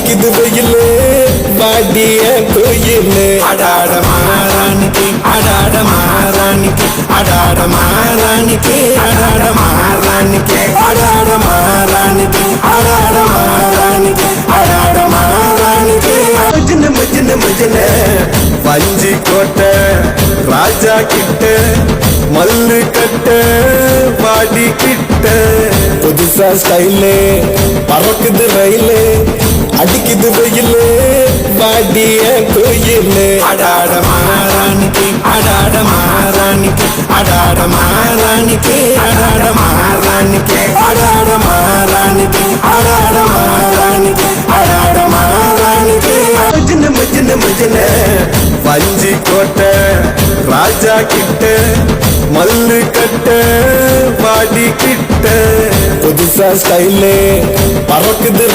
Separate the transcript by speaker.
Speaker 1: அடிக்குது வெயிலு வாடிய கோயிலு அடாட மாறானிக்கு அடாட மாறானிக்கு அடாட மாறானிக்கு அடாட மாறானிக்கு அடாட மாறானிக்கு அடாட மாறானிக்கு அடாட மாறானிக்கு மஜ்ன மஜ்ன மஜ்ன வஞ்சி கோட்டை ராஜா கிட்ட மல்லு கட்ட பாடி கிட்ட புதுசா ஸ்டைலு பறக்குது ரயிலு அடிக்குது வெயிலு வாடிய கோயிலு அடாட மாறானிக்கு அடாட மாறானிக்கு அடாட மாறானிக்கு அடாட மாறானிக்கு அடாட மாறானிக்கு அடாட மாறானிக்கு அடாட மாறானிக்கு மஜ்ன மஜ்ன மஜ்ன வஞ்சி கோட்டை ராஜா கிட்ட மல்லு கட்ட பாடி கிட்ட புதுசா ஸ்டைலு பறக்குது